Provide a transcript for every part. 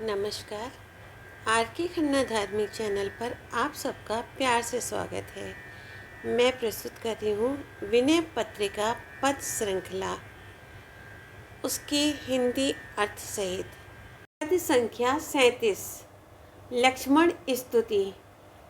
नमस्कार। आर के खन्ना धार्मिक चैनल पर आप सबका प्यार से स्वागत है। मैं प्रस्तुत कर रही हूँ विनय पत्रिका पद श्रृंखला, उसके हिंदी अर्थ सहित। पद संख्या 37। लक्ष्मण स्तुति।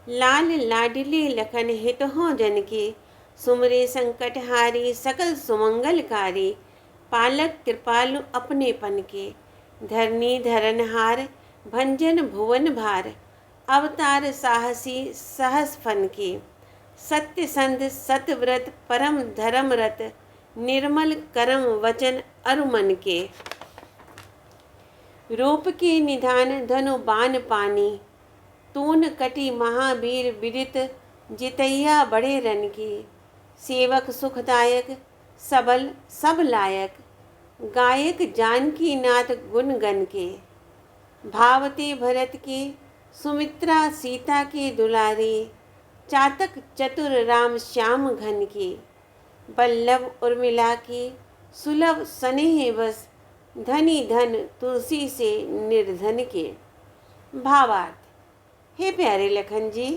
लाल लाडले लखन हितहो जन के, सुमरे संकटहारी सकल सुमंगलकारी। पालक कृपालु अपनेपन के, धरनी धरनहार भंजन भुवन भार। अवतार साहसी सहस फन के, सत्य संध सतव्रत परम धर्मरत। निर्मल करम वचन अरुमन के, रूप के निधान धनु बान पानी। तून कटी महावीर विदित जितैया बड़े रन की। सेवक सुखदायक सबल सब लायक, गायक जानकी नाथ गुण गन के। भावते भरत के सुमित्रा सीता के दुलारे, चातक चतुर राम श्याम घन के। बल्लभ उर्मिला के सुलभ स्नेह बस, धनी धन तुलसी से निर्धन के। भावार्थ। हे प्यारे लखन जी,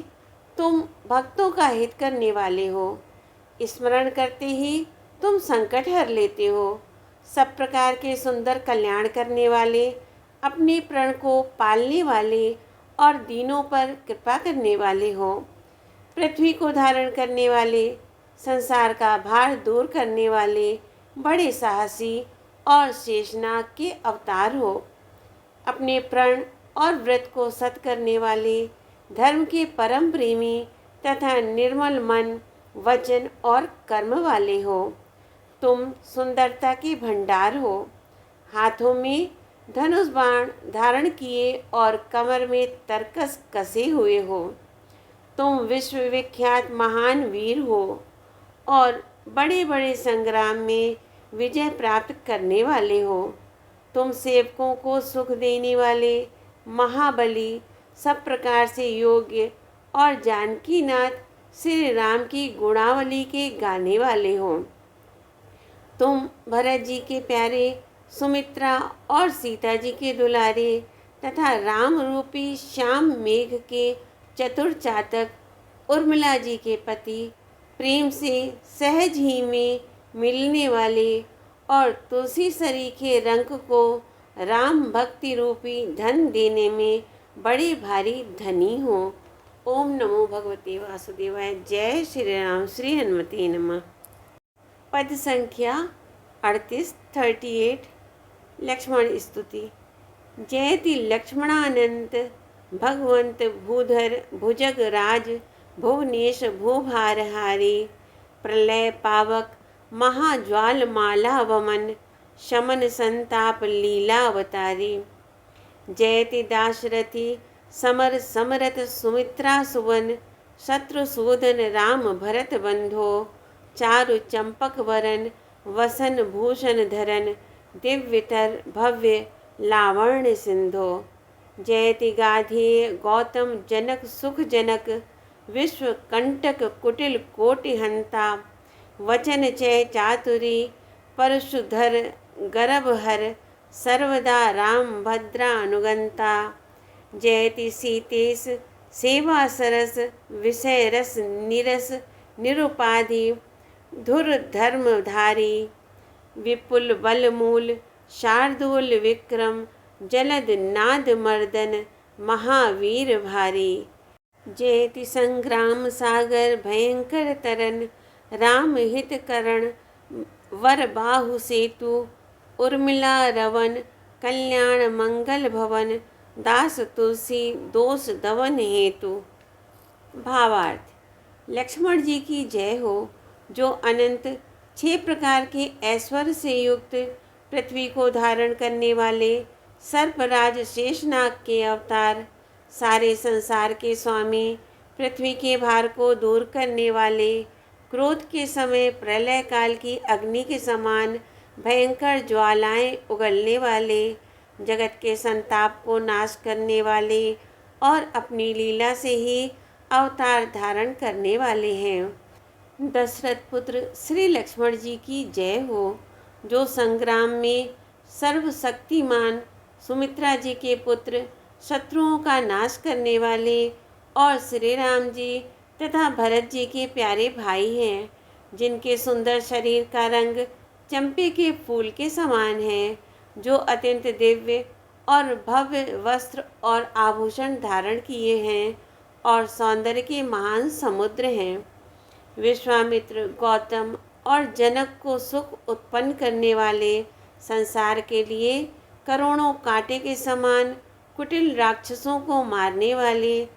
तुम भक्तों का हित करने वाले हो। स्मरण करते ही तुम संकट हर लेते हो। सब प्रकार के सुंदर कल्याण करने वाले, अपने प्रण को पालने वाले और दीनों पर कृपा करने वाले हो। पृथ्वी को धारण करने वाले, संसार का भार दूर करने वाले बड़े साहसी और शेषनाग के अवतार हो। अपने प्रण और व्रत को सत करने वाले, धर्म के परम प्रेमी तथा निर्मल मन वचन और कर्म वाले हो। तुम सुंदरता के भंडार हो। हाथों में धनुष बाण धारण किए और कमर में तरकस कसे हुए हो। तुम विश्वविख्यात महान वीर हो और बड़े बड़े संग्राम में विजय प्राप्त करने वाले हो। तुम सेवकों को सुख देने वाले महाबली, सब प्रकार से योग्य और जानकी नाथ श्री राम की गुणावली के गाने वाले हो। तुम भरत जी के प्यारे, सुमित्रा और सीता जी के दुलारे तथा राम रूपी श्याम मेघ के चतुर चातक, उर्मिला जी के पति, प्रेम से सहज ही में मिलने वाले और तुलसी सरीखे रंग को राम भक्ति रूपी धन देने में बड़े भारी धनी हो। ओम नमो भगवते वासुदेवाय। जय श्री राम। श्री हनुमते नमः। पद संख्या 38। लक्ष्मण स्तुति। जयति लक्ष्मणानंत भगवंत भूधर भुजग राज, भुवनेश भूभारहारी। प्रलय पावक महाज्वाल माला वमन, शमन संताप लीलावतारी। जयति दाशरथी समर समरथ सुमित्रा सुवन, शत्रुसूदन राम भरत बंधो। चारु चंपक वरन वसन भूषण धरन, दिव्यतर भव्य लावण्य सिंधो। जयति गाधेय गौतम जनक सुख जनक, विश्व कंटक कुटिल कोटि हंता। वचन चय चातुरी परशुधर गर्भहर, सर्वदा राम भद्रा अनुगंता। जयति सीतेश सेवा सरस, विषय रस निरस निरुपाधि। धुर धर्मधारी विपुल बलमूल, शार्दूल विक्रम जलद नाद मर्दन, महावीर भारी। जयति संग्राम सागर भयंकर तरन, राम हित करण वर बाहु सेतु। उर्मिला रवन कल्याण मंगल भवन, दास तुलसी दोष दवन हेतु। भावार्थ। लक्ष्मण जी की जय हो, जो अनंत 6 प्रकार के ऐश्वर्य से युक्त, पृथ्वी को धारण करने वाले सर्पराज शेषनाग के अवतार, सारे संसार के स्वामी, पृथ्वी के भार को दूर करने वाले, क्रोध के समय प्रलय काल की अग्नि के समान भयंकर ज्वालाएं उगलने वाले, जगत के संताप को नाश करने वाले और अपनी लीला से ही अवतार धारण करने वाले हैं। दशरथ पुत्र श्री लक्ष्मण जी की जय हो, जो संग्राम में सर्वशक्तिमान सुमित्रा जी के पुत्र, शत्रुओं का नाश करने वाले और श्री राम जी तथा भरत जी के प्यारे भाई हैं, जिनके सुंदर शरीर का रंग चंपे के फूल के समान है, जो अत्यंत दिव्य और भव्य वस्त्र और आभूषण धारण किए हैं और सौंदर्य के महान समुद्र हैं। विश्वामित्र, गौतम और जनक को सुख उत्पन्न करने वाले, संसार के लिए करोड़ों कांटे के समान कुटिल राक्षसों को मारने वाले,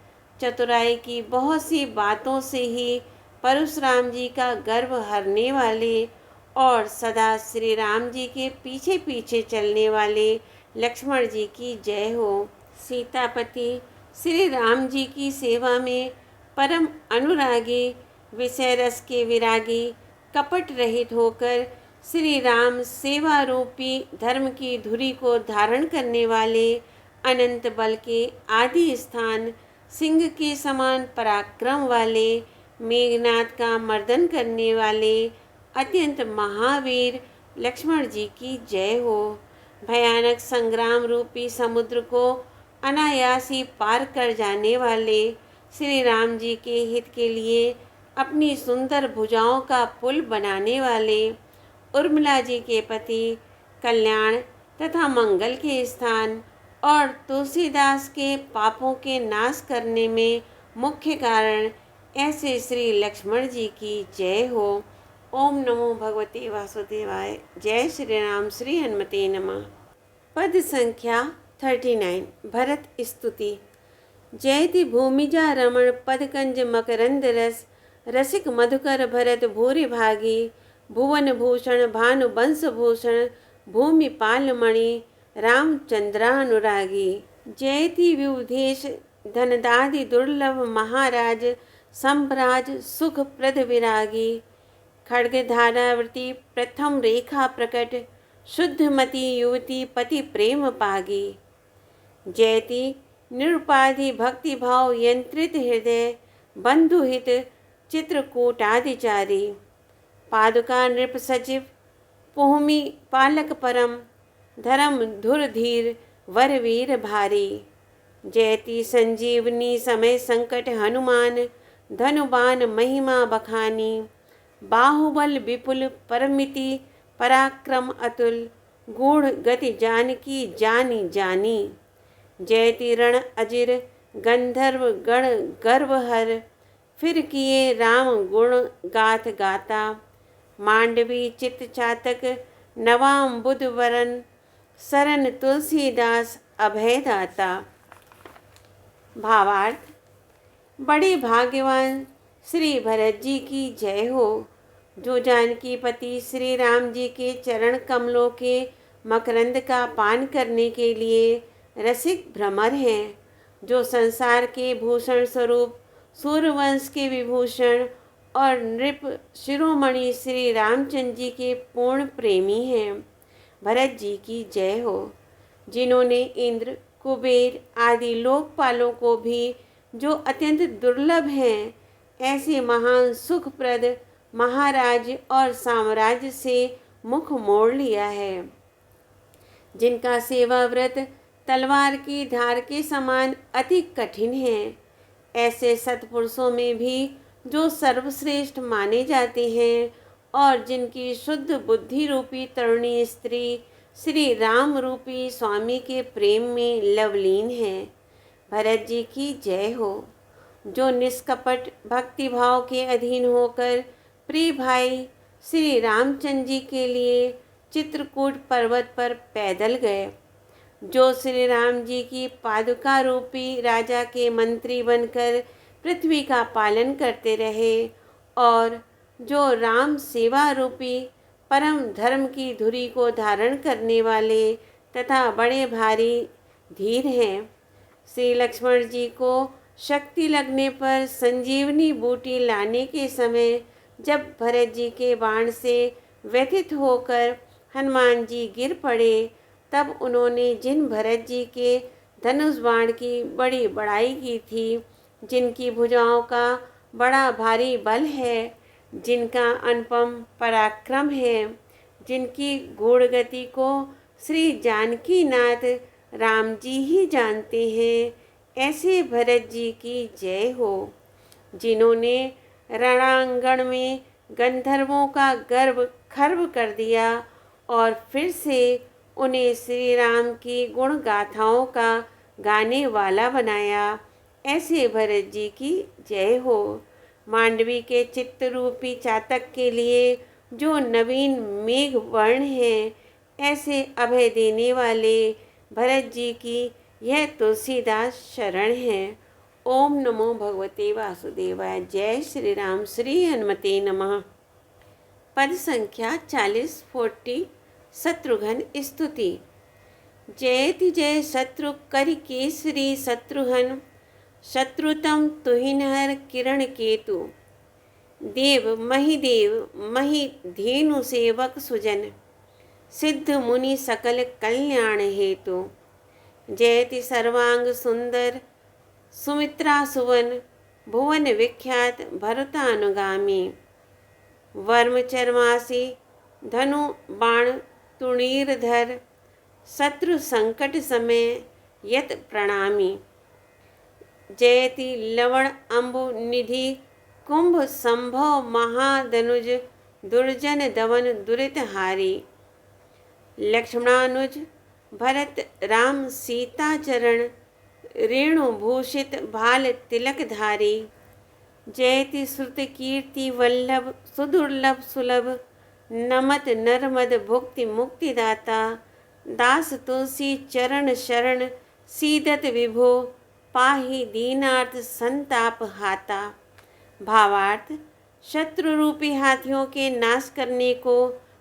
चतुराई की बहुत सी बातों से ही परशुराम जी का गर्व हरने वाले और सदा श्री राम जी के पीछे पीछे चलने वाले लक्ष्मण जी की जय हो। सीतापति श्री राम जी की सेवा में परम अनुरागी, विषय रस के विरागी, कपट रहित होकर श्री राम सेवा रूपी धर्म की धुरी को धारण करने वाले, अनंत बल के आदि स्थान, सिंह के समान पराक्रम वाले, मेघनाथ का मर्दन करने वाले अत्यंत महावीर लक्ष्मण जी की जय हो। भयानक संग्राम रूपी समुद्र को अनायास ही पार कर जाने वाले, श्री राम जी के हित के लिए अपनी सुंदर भुजाओं का पुल बनाने वाले, उर्मिला जी के पति, कल्याण तथा मंगल के स्थान और तुलसीदास के पापों के नाश करने में मुख्य कारण, ऐसे श्री लक्ष्मण जी की जय हो। ओम नमो भगवते वासुदेवाय। जय श्री राम। श्री हनुमते नमः। पद संख्या 39। भरत स्तुति। जयति भूमिजा रमण पदकंज मकरंद रस, रसिक मधुकर भरत भूरि भागी, भुवन भूषण भानु बंश भूषण, भूमि पाल मणि रामचंद्रानुरागी। जयति विबुधेश धनदादि दुर्लभ महाराज, संभ्राज सुख प्रद विरागी, खड्ग धारावृति प्रथम रेखा प्रकट, शुद्धमती युवती पति प्रेम पागी। जयति निरुपाधि भक्ति भाव यंत्रित हृदय, बंधुहित चित्रकूटादिचारी, पादुका नृप सचिव पुहमी पालक परम, धर्म धुर धीर वरवीर भारी। जयति संजीवनी समय संकट हनुमान, धनुबान महिमा बखानी, बाहुबल विपुल परमिति पराक्रम अतुल, गूढ़ गति जानकी जानी जानी। जयति रण अजिर गंधर्व गण गर्वहर, फिर किए राम गुण गाथ गाता, मांडवी चित्त चातक नवाम बुध वरन, सरन तुलसीदास अभयदाता। भावार्थ। बड़े भाग्यवान श्री भरत जी की जय हो, जो जानकी पति श्री राम जी के चरण कमलों के मकरंद का पान करने के लिए रसिक भ्रमर हैं, जो संसार के भूषण स्वरूप सूर्यवंश के विभूषण और नृप शिरोमणि श्री रामचंद्र जी के पूर्ण प्रेमी हैं। भरत जी की जय हो, जिन्होंने इंद्र, कुबेर आदि लोकपालों को भी, जो अत्यंत दुर्लभ हैं, ऐसे महान सुखप्रद महाराज और साम्राज्य से मुख मोड़ लिया है, जिनका सेवा व्रत तलवार की धार के समान अति कठिन है। ऐसे सत्पुरुषों में भी जो सर्वश्रेष्ठ माने जाते हैं और जिनकी शुद्ध बुद्धि रूपी तरुणी स्त्री श्री राम रूपी स्वामी के प्रेम में लवलीन है। भरत जी की जय हो, जो निष्कपट भक्ति भाव के अधीन होकर प्रिय भाई श्री रामचंद्र जी के लिए चित्रकूट पर्वत पर पैदल गए, जो श्री राम जी की पादुका रूपी राजा के मंत्री बनकर पृथ्वी का पालन करते रहे और जो राम सेवा रूपी परम धर्म की धुरी को धारण करने वाले तथा बड़े भारी धीर हैं। श्री लक्ष्मण जी को शक्ति लगने पर संजीवनी बूटी लाने के समय जब भरत जी के बाण से व्यथित होकर हनुमान जी गिर पड़े, तब उन्होंने जिन भरत जी के धनुष बाण की बड़ी बड़ाई की थी, जिनकी भुजाओं का बड़ा भारी बल है, जिनका अनुपम पराक्रम है, जिनकी गूढ़ गति को श्री जानकी नाथ राम जी ही जानते हैं। ऐसे भरत जी की जय हो, जिन्होंने रणांगण में गंधर्वों का गर्व खर्व कर दिया और फिर से उन्हें श्री राम की गुण गाथाओं का गाने वाला बनाया। ऐसे भरत जी की जय हो। मांडवी के चित्त रूपी चातक के लिए जो नवीन मेघ वर्ण है, ऐसे अभय देने वाले भरत जी की यह तुलसीदास शरण है। ओम नमो भगवते वासुदेवाय। जय श्री राम। श्री हनुमते नमः। पद संख्या 40 शत्रुघ्न स्तुति। जयति जय शत्रु करि केसरी शत्रुघ्न, शत्रुतम तुहिनहर किरण केतु। देव मही धेनु सेवक सुजन, सिद्ध मुनि सकल कल्याण हेतु। जयति सर्वांग सुंदर सुमित्रा सुवन, भुवन विख्यात भरतानुगामी। वर्म चर्मासी धनु बाण तुणीरधर, शत्रु संकट समय यत प्रणामी। जयति लवण अम्बु निधि कुंभ संभव महादनुज, दुर्जन दवन दुरित हारी। लक्ष्मणानुज भरत राम सीता चरण, रेणु भूषित भाल तिलक धारी। जयति श्रुत कीर्ति वल्लभ सुदुर्लभ सुलभ, नमत नरमद भुक्ति मुक्ति दाता। दास तुलसी चरण शरण सीदत विभो, पाहि दीनार्थ संताप हाता। भावार्थ, शत्रु रूपी हाथियों के नाश करने को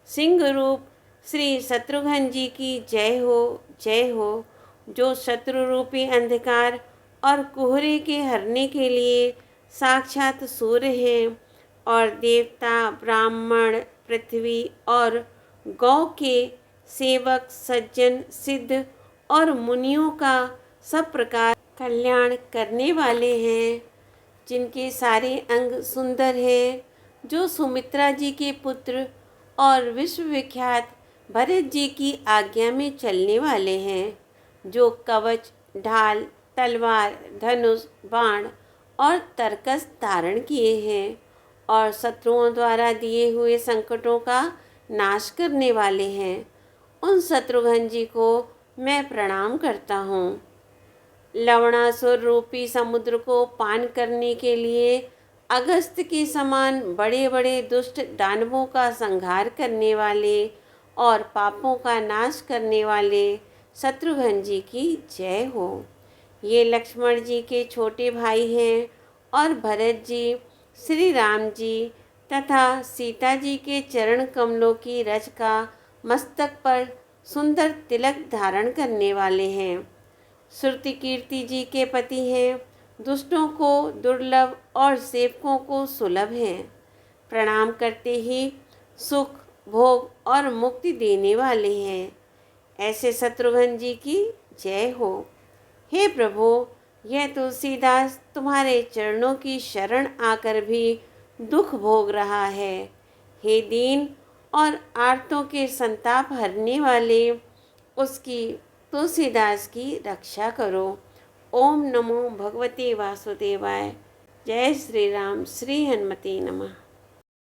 सिंह रूप श्री शत्रुघ्न जी की जय हो, जय हो। जो शत्रु रूपी अंधकार और कुहरे के हरने के लिए साक्षात सूर्य हैं और देवता ब्राह्मण पृथ्वी और गौ के सेवक सज्जन सिद्ध और मुनियों का सब प्रकार कल्याण करने वाले हैं, जिनके सारे अंग सुंदर हैं, जो सुमित्रा जी के पुत्र और विश्वविख्यात भरत जी की आज्ञा में चलने वाले हैं, जो कवच ढाल तलवार धनुष बाण और तरकस धारण किए हैं और शत्रुओं द्वारा दिए हुए संकटों का नाश करने वाले हैं। उन शत्रुघ्न जी को मैं प्रणाम करता हूँ। लवणासुर रूपी समुद्र को पान करने के लिए अगस्त के समान बड़े बड़े दुष्ट दानवों का संहार करने वाले और पापों का नाश करने वाले शत्रुघ्न जी की जय हो। ये लक्ष्मण जी के छोटे भाई हैं और भरत जी श्री राम जी तथा सीता जी के चरण कमलों की रज का मस्तक पर सुंदर तिलक धारण करने वाले हैं। श्रुति कीर्ति जी के पति हैं, दुष्टों को दुर्लभ और सेवकों को सुलभ हैं। प्रणाम करते ही सुख भोग और मुक्ति देने वाले हैं। ऐसे शत्रुघ्न जी की जय हो। हे प्रभु, यह तुलसीदास तुम्हारे चरणों की शरण आकर भी दुख भोग रहा है। हे दीन और आर्तों के संताप हरने वाले, उसकी तुलसीदास की रक्षा करो। ओम नमो भगवते वासुदेवाय। जय श्री राम। श्री हनुमते नमः।